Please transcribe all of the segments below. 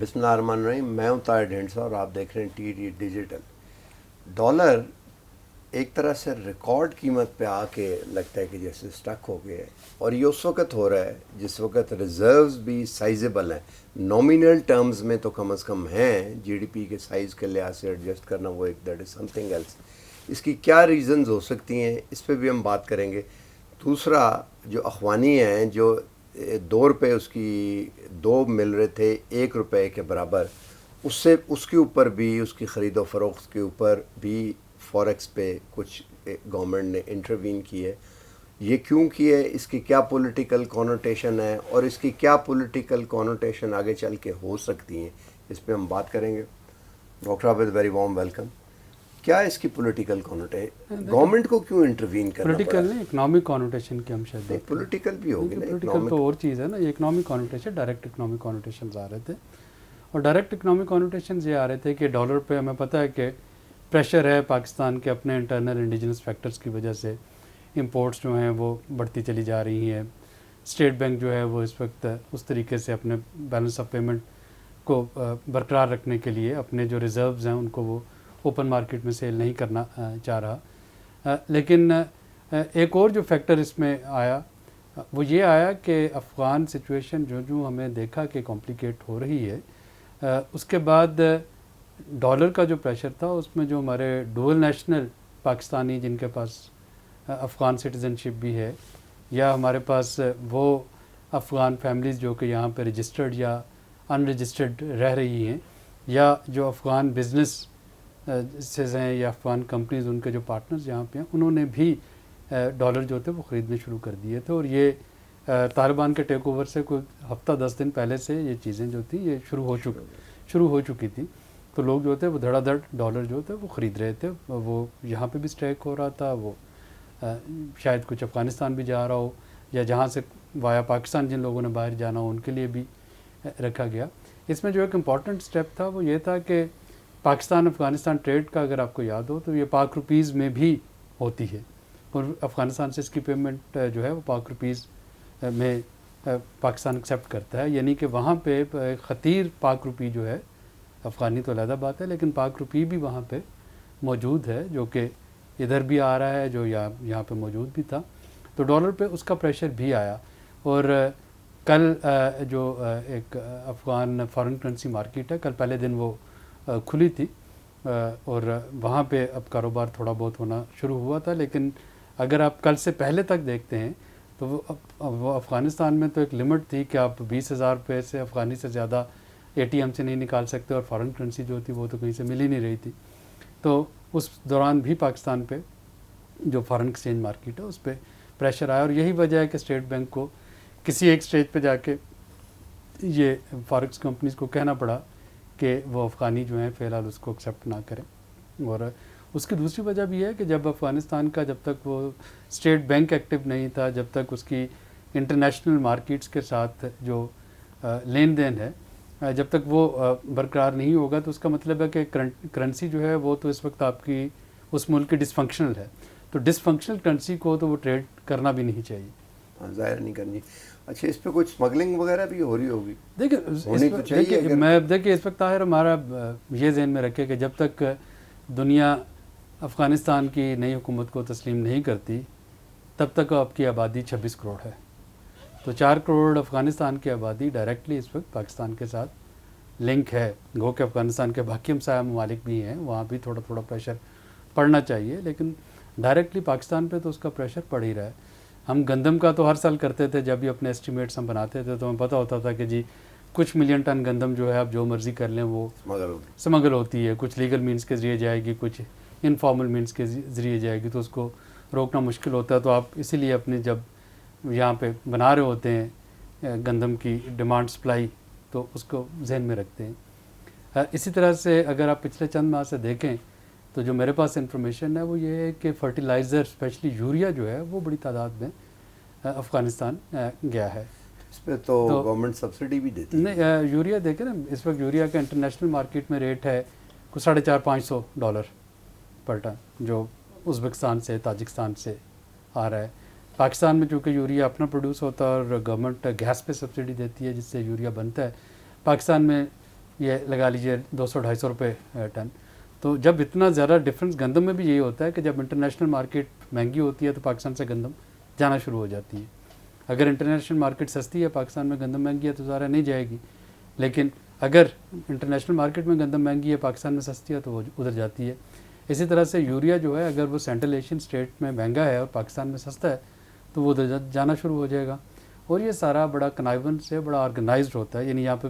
بسم اللہ الرحمن الرحیم. میں ہوں طاہر ڈھینڈسا اور آپ دیکھ رہے ہیں ٹی ڈی ڈیجیٹل. ڈالر ایک طرح سے ریکارڈ قیمت پہ آ کے لگتا ہے کہ جیسے سٹک ہو گیا ہے, اور یہ اس وقت ہو رہا ہے جس وقت ریزروز بھی سائزیبل ہیں, نومینل ٹرمز میں تو کم از کم ہیں, جی ڈی پی کے سائز کے لحاظ سے ایڈجسٹ کرنا وہ ایک that is something else. اس کی کیا ریزنز ہو سکتی ہیں, اس پہ بھی ہم بات کریں گے. دوسرا جو اخوانی ہیں, جو 2 روپے اس کی 2 مل رہے تھے 1 روپے کے برابر, اس کے اوپر بھی, اس کی خرید و فروخت کے اوپر بھی فوریکس پہ کچھ گورنمنٹ نے انٹروین کی ہے. یہ کیوں کی ہے, اس کی کیا پولیٹیکل کونوٹیشن ہے, اور اس کی کیا پولیٹیکل کونوٹیشن آگے چل کے ہو سکتی ہیں, اس پہ ہم بات کریں گے. ڈاکٹر عابد, ویری وارم ویلکم. کیا اس کی پولیٹیکل کونوٹیشن, گورنمنٹ کو کیوں انٹروین کرنا پڑا؟ پولیٹیکل نہیں, اکنامک کانوٹیشن کی ہم شاید بات پولیٹیکل بھی ہوگی نا. پولیٹیکل تو اور چیز ہے نا, یہ اکنامک کانوٹیشن, ڈائریکٹ اکنامک کانوٹیشنز آ رہے تھے. اور ڈائریکٹ اکنامک کانوٹیشنز یہ آ رہے تھے کہ ڈالر پہ ہمیں پتہ ہے کہ پریشر ہے پاکستان کے اپنے انٹرنل انڈیجنس فیکٹرز کی وجہ سے. امپورٹس جو ہیں وہ بڑھتی چلی جا رہی ہیں. اسٹیٹ بینک جو ہے وہ اس وقت اس طریقے سے اپنے بیلنس آف پیمنٹ کو برقرار رکھنے کے لیے اپنے جو ریزروز ہیں ان کو وہ اوپن مارکیٹ میں سیل نہیں کرنا چاہ رہا. لیکن ایک اور جو فیکٹر اس میں آیا وہ یہ آیا کہ افغان سچویشن جو ہمیں دیکھا کہ کمپلیکیٹ ہو رہی ہے, اس کے بعد ڈالر کا جو پریشر تھا اس میں جو ہمارے ڈوئل نیشنل پاکستانی جن کے پاس افغان سٹیزن شپ بھی ہے, یا ہمارے پاس وہ افغان فیملیز جو کہ یہاں پہ رجسٹرڈ یا ان رجسٹرڈ رہ رہی ہیں, یا جو افغان بزنس سے ہیں یا افغان کمپنیز ان کے جو پارٹنرز یہاں پہ ہیں, انہوں نے بھی ڈالر جو تھے وہ خریدنے شروع کر دیے تھے. اور یہ طالبان کے ٹیک اوور سے کوئی ہفتہ 10 دن پہلے سے یہ چیزیں جو تھیں یہ شروع ہو چکی تھی. تو لوگ جو تھے وہ دھڑا دھڑ ڈالر جو تھے وہ خرید رہے تھے. وہ یہاں پہ بھی اسٹیک ہو رہا تھا, وہ شاید کچھ افغانستان بھی جا رہا ہو, یا جہاں سے وایا پاکستان جن لوگوں نے باہر جانا ہو ان کے لیے بھی رکھا گیا. اس میں جو ایک امپورٹنٹ سٹیپ تھا وہ یہ تھا کہ پاکستان افغانستان ٹریڈ کا اگر آپ کو یاد ہو تو یہ پاک روپیز میں بھی ہوتی ہے, اور افغانستان سے اس کی پیمنٹ جو ہے وہ پاک روپیز میں پاکستان ایکسیپٹ کرتا ہے. یعنی کہ وہاں پہ خطیر پاک روپی جو ہے, افغانی تو علیحدہ بات ہے لیکن پاک روپی بھی وہاں پہ موجود ہے, جو کہ ادھر بھی آ رہا ہے, جو یہاں پہ موجود بھی تھا. تو ڈالر پہ اس کا پریشر بھی آیا. اور کل جو ایک افغان فارن کرنسی مارکیٹ ہے, کل پہلے دن وہ کھلی تھی, اور وہاں پہ اب کاروبار تھوڑا بہت ہونا شروع ہوا تھا. لیکن اگر آپ کل سے پہلے تک دیکھتے ہیں تو وہ افغانستان میں تو ایک لمٹ تھی کہ آپ 20,000 روپے سے افغانی سے زیادہ اے ٹی ایم سے نہیں نکال سکتے, اور فارن کرنسی جو تھی وہ تو کہیں سے مل ہی نہیں رہی تھی. تو اس دوران بھی پاکستان پہ جو فارن ایکسچینج مارکیٹ ہے اس پہ پریشر آیا, اور یہی وجہ ہے کہ اسٹیٹ بینک کو کسی ایک اسٹیج پہ جا کے یہ فارکس کمپنیز کو کہنا پڑا کہ وہ افغانی جو ہیں فی الحال اس کو ایکسیپٹ نہ کریں. اور اس کی دوسری وجہ بھی ہے کہ جب افغانستان کا جب تک وہ اسٹیٹ بینک ایکٹیو نہیں تھا, جب تک اس کی انٹرنیشنل مارکیٹس کے ساتھ جو لین دین ہے جب تک وہ برقرار نہیں ہوگا, تو اس کا مطلب ہے کہ کرنسی جو ہے وہ تو اس وقت آپ کی اس ملک کی ڈسفنکشنل ہے. تو ڈسفنکشنل کرنسی کو تو وہ ٹریڈ کرنا بھی نہیں چاہیے, ظاہر نہیں کرنی. اچھا, اس پہ کچھ اسمگلنگ وغیرہ بھی ہو رہی ہوگی؟ دیکھیے اس وقت طاہر ہمارا یہ ذہن میں رکھے کہ جب تک دنیا افغانستان کی نئی حکومت کو تسلیم نہیں کرتی تب تک آپ کی آبادی 26 کروڑ ہے. تو 4 کروڑ افغانستان کی آبادی ڈائریکٹلی اس وقت پاکستان کے ساتھ لنک ہے. گو کہ افغانستان کے باقی ہمسایہ ممالک بھی ہیں, وہاں بھی تھوڑا تھوڑا پریشر پڑنا چاہیے, لیکن ڈائریکٹلی پاکستان پہ تو اس کا پریشر پڑ ہی رہا ہے. ہم گندم کا تو ہر سال کرتے تھے, جب بھی اپنے ایسٹیمیٹس ہم بناتے تھے تو ہمیں پتہ ہوتا تھا کہ جی کچھ ملین ٹن گندم جو ہے آپ جو مرضی کر لیں وہ سمگل ہوتی ہے, کچھ لیگل مینس کے ذریعے جائے گی, کچھ انفارمل مینس کے ذریعے جائے گی, تو اس کو روکنا مشکل ہوتا ہے. تو آپ اسی لیے اپنے جب یہاں پہ بنا رہے ہوتے ہیں گندم کی ڈیمانڈ سپلائی تو اس کو ذہن میں رکھتے ہیں. اسی طرح سے اگر آپ پچھلے چند ماہ سے دیکھیں تو جو میرے پاس انفارمیشن ہے وہ یہ ہے کہ فرٹیلائزر اسپیشلی یوریا جو ہے وہ بڑی تعداد میں افغانستان گیا ہے. اس پہ تو گورنمنٹ سبسڈی بھی دیتی ہے. نہیں, یوریا دیکھیں نا, اس وقت یوریا کا انٹرنیشنل مارکیٹ میں ریٹ ہے کچھ $450-500 پر ٹن, جو ازبکستان سے تاجکستان سے آ رہا ہے. پاکستان میں چونکہ یوریا اپنا پروڈیوس ہوتا ہے اور گورنمنٹ گیس پہ سبسڈی دیتی ہے جس سے یوریا بنتا ہے. پاکستان میں یہ لگا لیجیے 200-250 روپے ٹن. تو جب اتنا زیادہ ڈفرینس گندم میں بھی یہی ہوتا ہے کہ جب انٹرنیشنل مارکیٹ مہنگی ہوتی ہے تو پاکستان سے گندم جانا شروع ہو جاتی ہے. اگر انٹرنیشنل مارکیٹ سستی ہے پاکستان میں گندم مہنگی ہے تو ظاہر نہیں جائے گی. لیکن اگر انٹرنیشنل مارکیٹ میں گندم مہنگی ہے پاکستان میں سستی ہے تو وہ ادھر جاتی ہے. اسی طرح سے یوریا جو ہے اگر وہ سینٹرل ایشین اسٹیٹ میں مہنگا ہے اور پاکستان میں سستا ہے تو وہ ادھر جانا شروع ہو جائے گا. اور یہ سارا بڑا کنائون سے بڑا آرگنائزڈ ہوتا ہے. یعنی یہاں پہ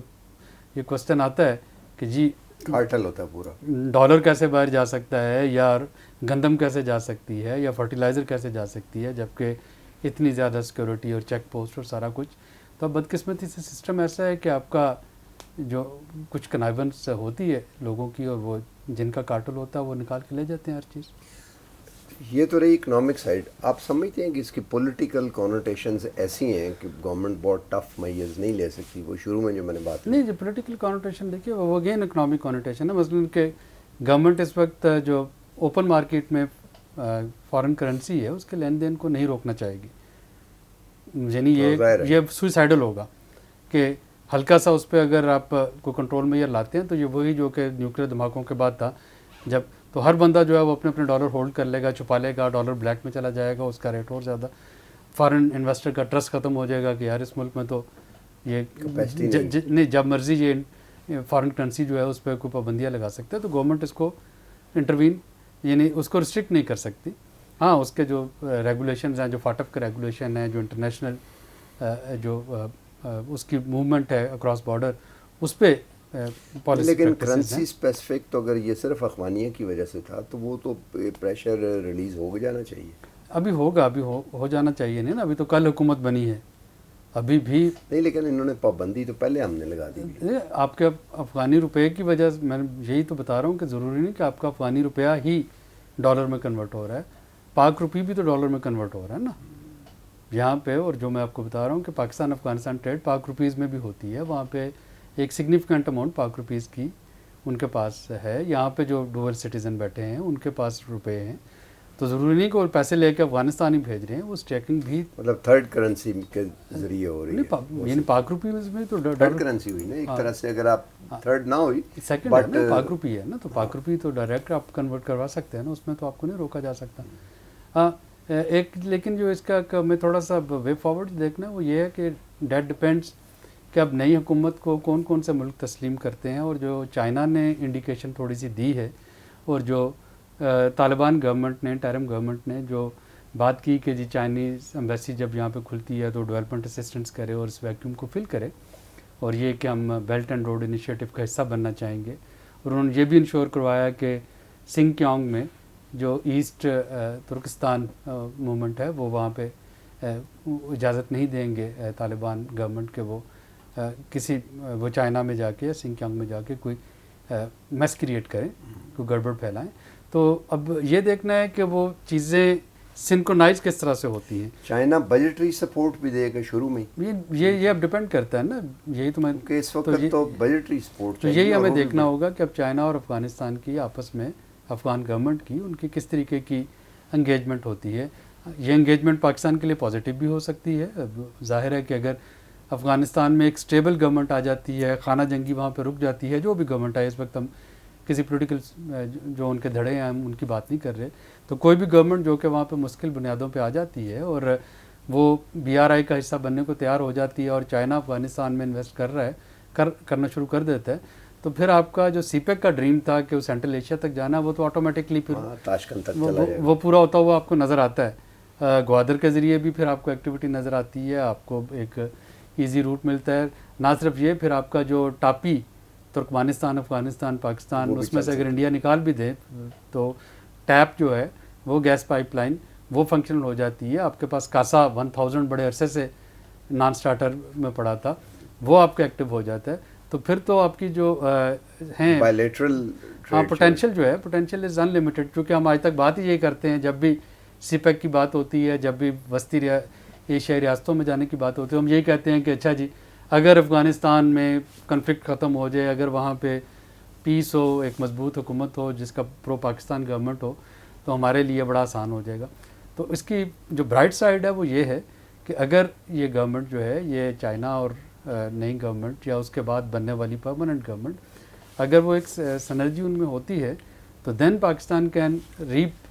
یہ کوسچن آتا ہے کہ جی کارٹل ہوتا ہے پورا, ڈالر کیسے باہر جا سکتا ہے, یا گندم کیسے جا سکتی ہے, یا فرٹیلائزر کیسے جا سکتی ہے, جبکہ اتنی زیادہ سیکورٹی اور چیک پوسٹ اور سارا کچھ. تو اب بدقسمتی سے سسٹم ایسا ہے کہ آپ کا جو کچھ کنائونس ہوتی ہے لوگوں کی اور وہ جن کا کارٹل ہوتا ہے وہ نکال کے لے جاتے ہیں ہر چیز. یہ تو رہی اکنامک سائڈ. آپ سمجھتے ہیں کہ اس کی پولیٹیکل کانوٹیشنز ایسی ہیں کہ گورنمنٹ بہت ٹف میئرز نہیں لے سکتی؟ وہ شروع میں جو میں نے بات نہیں, جو پولیٹیکل کانوٹیشن دیکھیے وہ اگین اکنامک کانوٹیشن ہے. مثلاً کہ گورنمنٹ اس وقت جو اوپن مارکیٹ میں فارن کرنسی ہے اس کے لین دین کو نہیں روکنا چاہے گی. یعنی یہ سوئسائڈل ہوگا کہ ہلکا سا اس پہ اگر آپ کو کنٹرول میئر لاتے ہیں تو یہ وہی جو کہ نیوکلیر دھماکوں کے بعد تھا, جب تو ہر بندہ جو ہے وہ اپنے ڈالر ہولڈ کر لے گا, چھپا لے گا, ڈالر بلیک میں چلا جائے گا, اس کا ریٹ اور زیادہ, فارن انویسٹر کا ٹرسٹ ختم ہو جائے گا کہ یار اس ملک میں تو یہ نہیں, جب مرضی یہ فارن کرنسی جو ہے اس پہ کوئی پابندیاں لگا سکتے ہیں. تو گورنمنٹ اس کو انٹروین یعنی اس کو ریسٹرکٹ نہیں کر سکتی. ہاں, اس کے جو ریگولیشنز ہیں, جو فاٹف کا ریگولیشن ہے, جو انٹرنیشنل جو اس کی موومنٹ ہے اکراس بارڈر, اس پہ پالیسی. لیکن کرنسی اسپیسیفک تو اگر یہ صرف افغانیہ کی وجہ سے تھا تو وہ تو پریشر ریلیز ہو جانا چاہیے. ابھی ہوگا, ابھی ہو جانا چاہیے نہیں نا. ابھی تو کل حکومت بنی ہے, ابھی بھی نہیں, لیکن انہوں نے پابندی تو پہلے ہم نے لگا دی. آپ کے افغانی روپے کی وجہ سے میں یہی تو بتا رہا ہوں کہ ضروری نہیں کہ آپ کا افغانی روپیہ ہی ڈالر میں کنورٹ ہو رہا ہے. پاک روپی بھی تو ڈالر میں کنورٹ ہو رہا ہے نا یہاں پہ. اور جو میں آپ کو بتا رہا ہوں کہ پاکستان افغانستان ٹریڈ پاک روپیز میں بھی ہوتی ہے. وہاں پہ ایک سگنیفیکنٹ اماؤنٹ پاک روپیز کی ان کے پاس ہے. یہاں پہ جو ڈوئل سٹیزن بیٹھے ہیں ان کے پاس روپے ہیں, تو ضروری نہیں کہ وہ پیسے لے کے افغانستان ہی بھیج رہے ہیں. وہ اسٹیکنگ بھی مطلب تھرڈ کرنسی کے ذریعے ہو رہی ہے. یعنی پاک روپی میں تو تھرڈ کرنسی ہوئی نا ایک طرح سے. اگر آپ تھرڈ نہ ہوئی سیکنڈ ہے نا, پاک روپی ہے نا, تو پاک روپی تو ڈائریکٹ آپ کنورٹ کروا سکتے ہیں نا, اس میں تو آپ کو نہیں روکا جا سکتا. ایک لیکن جو اس کا میں تھوڑا سا وے فارورڈ دیکھنا ہے وہ یہ ہے کہ ڈیٹ ڈپینڈس کہ اب نئی حکومت کو کون کون سے ملک تسلیم کرتے ہیں. اور جو چائنا نے انڈیکیشن تھوڑی سی دی ہے, اور جو طالبان گورنمنٹ نے, انٹرم گورنمنٹ نے جو بات کی کہ جی چائنیز ایمبیسی جب یہاں پہ کھلتی ہے تو ڈیولپمنٹ اسسٹنس کرے اور اس ویکیوم کو فل کرے, اور یہ کہ ہم بیلٹ اینڈ روڈ انیشیٹو کا حصہ بننا چاہیں گے. اور انہوں نے یہ بھی انشور کروایا کہ سنگ کیونگ میں جو ایسٹ ترکستان موومنٹ ہے وہ وہاں پہ اجازت نہیں دیں گے طالبان گورنمنٹ کے وہ کسی وہ چائنا میں جا کے یا سنگ کیونگ میں جا کے کوئی میس کریٹ کریں, کوئی گڑبڑ پھیلائیں. تو اب یہ دیکھنا ہے کہ وہ چیزیں سنکرونائز کس طرح سے ہوتی ہیں. چائنا بجٹری سپورٹ بھی دے گا شروع میں, یہ اب ڈپینڈ کرتا ہے نا. یہی تو میں کہ اس وقت تو بجٹری سپورٹ, تو یہی ہمیں دیکھنا ہوگا کہ اب چائنا اور افغانستان کی آپس میں, افغان گورنمنٹ کی, ان کی کس طریقے کی انگیجمنٹ ہوتی ہے. یہ انگیجمنٹ پاکستان کے لیے پازیٹیو بھی ہو سکتی ہے. ظاہر ہے کہ اگر افغانستان میں ایک سٹیبل گورنمنٹ آ جاتی ہے, خانہ جنگی وہاں پہ رک جاتی ہے, جو بھی گورنمنٹ ہے اس وقت, ہم کسی پولیٹیکل جو ان کے دھڑے ہیں ہم ان کی بات نہیں کر رہے, تو کوئی بھی گورنمنٹ جو کہ وہاں پہ مشکل بنیادوں پہ آ جاتی ہے اور وہ BRI کا حصہ بننے کو تیار ہو جاتی ہے اور چائنا افغانستان میں انویسٹ کر رہا ہے, کرنا شروع کر دیتا ہے, تو پھر آپ کا جو CPEC کا ڈریم تھا کہ وہ سینٹرل ایشیا تک جانا, وہ تو آٹومیٹکلی پھر تاشکند تک چلا جائے گا. وہ پورا ہوتا ہوا آپ کو نظر آتا ہے. گوادر کے ذریعے بھی پھر آپ کو ایکٹیویٹی نظر آتی ہے, آپ کو ایک ایزی روٹ ملتا ہے. نہ صرف یہ, پھر آپ کا جو ٹاپی ترکمانستان, افغانستان, پاکستان, اس میں سے اگر انڈیا نکال بھی دے تو ٹیپ جو ہے وہ گیس پائپ لائن وہ فنکشنل ہو جاتی ہے. آپ کے پاس کاسا 1000 بڑے عرصے سے نان سٹارٹر میں پڑا تھا, وہ آپ کا ایکٹیو ہو جاتا ہے. تو پھر تو آپ کی جو ہیں بائیلیٹرل پوٹینشیل جو ہے, پوٹینشیل از ان لمیٹڈ. کیونکہ ہم آج تک بات ہی یہی کرتے ہیں جب بھی CPEC کی بات ہوتی ہے, جب بھی وسطی ایشیائی ریاستوں میں جانے کی بات ہوتی ہے, ہم یہی کہتے ہیں کہ اچھا جی اگر افغانستان میں کنفلکٹ ختم ہو جائے, اگر وہاں پہ پیس ہو, ایک مضبوط حکومت ہو جس کا پرو پاکستان گورنمنٹ ہو, تو ہمارے لیے بڑا آسان ہو جائے گا. تو اس کی جو برائٹ سائڈ ہے وہ یہ ہے کہ اگر یہ گورنمنٹ جو ہے, یہ چائنا اور نئی گورنمنٹ یا اس کے بعد بننے والی پرماننٹ گورنمنٹ اگر وہ ایک سنرجی ان میں ہوتی ہے تو then Pakistan can reap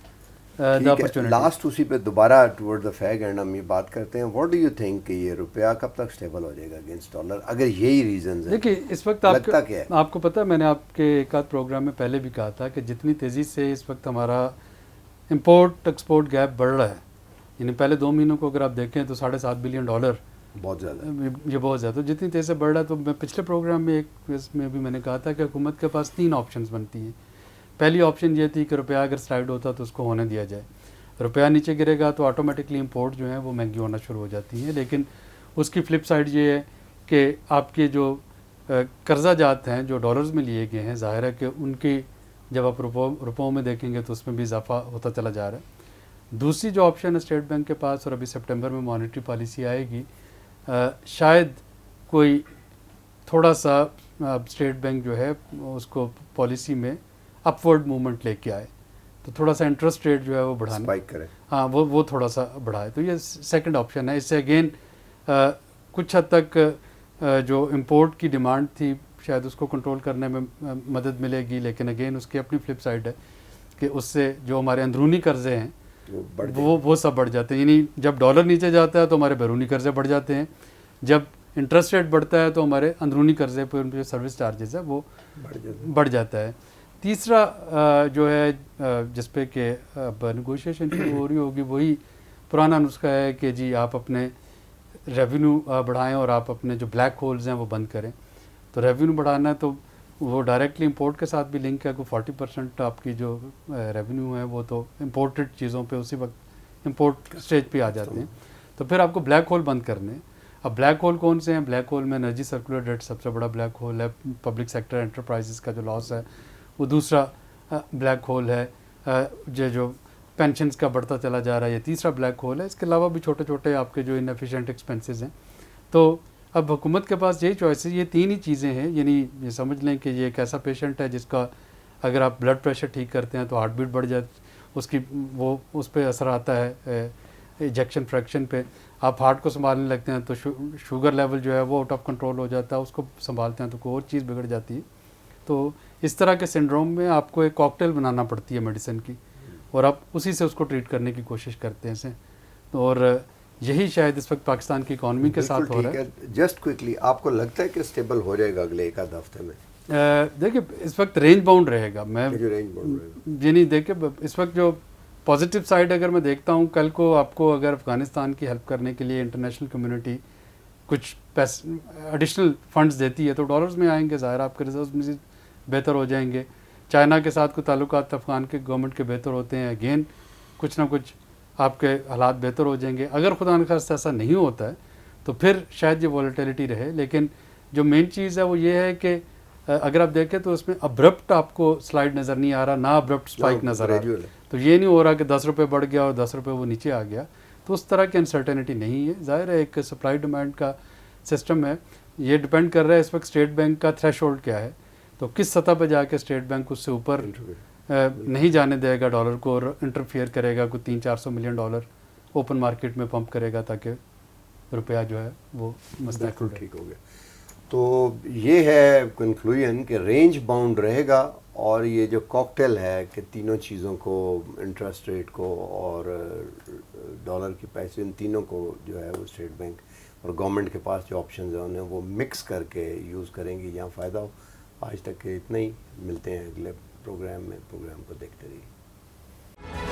the opportunity. Last اسی پہ دوبارہ ٹورڈ دا فیگ اینڈ ہم یہ بات کرتے ہیں, واٹ ڈو یو تھنک کہ یہ روپیہ کب تک اسٹیبل ہو جائے گا اگینسٹ ڈالر اگر یہی ریزنز ہیں؟ دیکھیے اس وقت آپ کو پتہ ہے, میں نے آپ کے ایک آدھ پروگرام میں پہلے بھی کہا تھا کہ جتنی تیزی سے اس وقت ہمارا امپورٹ ایکسپورٹ گیپ بڑھ رہا ہے, یعنی پہلے 2 مہینوں کو اگر آپ دیکھیں تو $7.5 بلین بہت زیادہ, یہ بہت زیادہ. تو جتنی تیزی سے بڑھ رہا ہے, تو میں پچھلے پروگرام میں اس میں بھی میں نے کہا تھا کہ حکومت کے پاس 3 آپشنز بنتی ہیں. پہلی آپشن یہ تھی کہ روپیہ اگر سلائڈ ہوتا تو اس کو ہونے دیا جائے, روپیہ نیچے گرے گا تو آٹومیٹکلی امپورٹ جو ہیں وہ مہنگی ہونا شروع ہو جاتی ہیں. لیکن اس کی فلپ سائڈ یہ ہے کہ آپ کے جو قرضہ جات ہیں جو ڈالرز میں لیے گئے ہیں, ظاہر ہے کہ ان کی جب آپ روپوں میں دیکھیں گے تو اس میں بھی اضافہ ہوتا چلا جا رہا ہے. دوسری جو آپشن ہے اسٹیٹ بینک کے پاس, اور ابھی سپٹمبر میں مانیٹری پالیسی آئے گی, شاید کوئی تھوڑا سا اسٹیٹ بینک جو ہے اس کو پالیسی میں اپورڈ موومنٹ لے کے آئے, تو تھوڑا سا انٹرسٹ ریٹ جو ہے وہ بڑھانا, اسپائک کرے, ہاں وہ تھوڑا سا بڑھائے. تو یہ سیکنڈ آپشن ہے. اس سے اگین کچھ حد تک جو امپورٹ کی ڈیمانڈ تھی شاید اس کو کنٹرول کرنے میں مدد ملے گی, لیکن اگین اس کی اپنی فلپ سائڈ ہے کہ اس سے جو ہمارے اندرونی قرضے ہیں وہ سب بڑھ جاتے ہیں. یعنی جب ڈالر نیچے جاتا ہے تو ہمارے بیرونی قرضے بڑھ جاتے ہیں, جب انٹرسٹ ریٹ بڑھتا ہے تو ہمارے اندرونی قرضے پہ ان کے سروس چارجز ہے وہ بڑھ جاتا ہے. تیسرا جو ہے جس پہ کہ اب نیگوشیشن شروع ہو رہی ہوگی, وہی پرانا نسخہ ہے کہ جی آپ اپنے ریونیو بڑھائیں اور آپ اپنے جو بلیک ہولز ہیں وہ بند کریں. تو ریونیو بڑھانا ہے تو وہ ڈائریکٹلی امپورٹ کے ساتھ بھی لنک ہے, کوئی 40% آپ کی جو ریونیو ہے وہ تو امپورٹڈ چیزوں پہ اسی وقت امپورٹ اسٹیج پہ آ جاتے ہیں. تو پھر آپ کو بلیک ہول بند کرنے. اب بلیک ہول کون سے ہیں؟ بلیک ہول میں انرجی سرکولر ڈیٹ سب سے بڑا بلیک ہول ہے, پبلک سیکٹر انٹرپرائزز کا جو لاس ہے وہ دوسرا بلیک ہول ہے, جو پینشنز کا بڑھتا چلا جا رہا ہے یہ تیسرا بلیک ہول ہے. اس کے علاوہ بھی چھوٹے چھوٹے آپ کے جو انیفیشینٹ ایکسپینسز ہیں. تو اب حکومت کے پاس یہی چوائس ہے, یہ 3 ہی چیزیں ہیں. یعنی یہ سمجھ لیں کہ یہ ایک ایسا پیشنٹ ہے جس کا اگر آپ بلڈ پریشر ٹھیک کرتے ہیں تو ہارٹ بیٹ بڑھ جاتی, اس پہ اثر آتا ہے ایجیکشن فریکشن پہ. آپ ہارٹ کو سنبھالنے لگتے ہیں تو شوگر لیول جو ہے وہ آؤٹ آف کنٹرول ہو جاتا ہے, اس کو سنبھالتے ہیں تو کوئی اور چیز بگڑ جاتی ہے. تو اس طرح کے سنڈروم میں آپ کو ایک کاکٹیل بنانا پڑتی ہے میڈیسن کی, اور آپ اسی سے اس کو ٹریٹ کرنے کی کوشش کرتے ہیں. اور یہی شاید اس وقت پاکستان کی اکانومی کے ساتھ ہو رہا ہے. جسٹ کوئکلی, آپ کو لگتا ہے کہ اسٹیبل ہو جائے گا اگلے 1 آدھ ہفتے میں؟ دیکھیے اس وقت رینج باؤنڈ رہے گا. میں یعنی دیکھیے اس وقت جو پازیٹیو سائڈ اگر میں دیکھتا ہوں, کل کو آپ کو اگر افغانستان کی ہیلپ کرنے کے لیے انٹرنیشنل کمیونٹی کچھ ایڈیشنل فنڈز دیتی ہے تو ڈالرز میں آئیں گے, ظاہر آپ کے ریزروز میں بہتر ہو جائیں گے. چائنا کے ساتھ کوئی تعلقات افغان کے گورنمنٹ کے بہتر ہوتے ہیں, اگین کچھ نہ کچھ آپ کے حالات بہتر ہو جائیں گے. اگر خدا نخواستہ ایسا نہیں ہوتا ہے تو پھر شاید یہ والیٹیلیٹی رہے. لیکن جو مین چیز ہے وہ یہ ہے کہ اگر آپ دیکھیں تو اس میں ابرپٹ آپ کو سلائڈ نظر نہیں آ رہا, نہ ابرپٹ اسپائک نظر آ رہا. تو یہ نہیں ہو رہا کہ 10 روپے بڑھ گیا اور 10 روپے وہ نیچے آ گیا. تو اس طرح کی انسرٹینٹی نہیں ہے. ظاہر ہے ایک سپلائی ڈیمانڈ کا سسٹم ہے, یہ ڈپینڈ کر رہا ہے اس وقت اسٹیٹ بینک کا تھریش ہولڈ کیا ہے. تو کس سطح پہ جا کے اسٹیٹ بینک اس سے اوپر نہیں جانے دے گا ڈالر کو, اور انٹرفیئر کرے گا, کوئی $300-400 ملین اوپن مارکیٹ میں پمپ کرے گا تاکہ روپیہ جو ہے وہ مستقل ٹھیک ہو گیا. تو یہ ہے کنکلوژن کہ رینج باؤنڈ رہے گا, اور یہ جو کاکٹیل ہے کہ تینوں چیزوں کو, انٹرسٹ ریٹ کو اور ڈالر کے پیسے, ان تینوں کو جو ہے وہ اسٹیٹ بینک اور گورنمنٹ کے پاس جو آپشنز ہیں انہیں وہ مکس کر کے یوز کریں گی جہاں فائدہ ہو. آج تک اتنا ہی, ملتے ہیں اگلے پروگرام میں. پروگرام کو دیکھتے رہیے.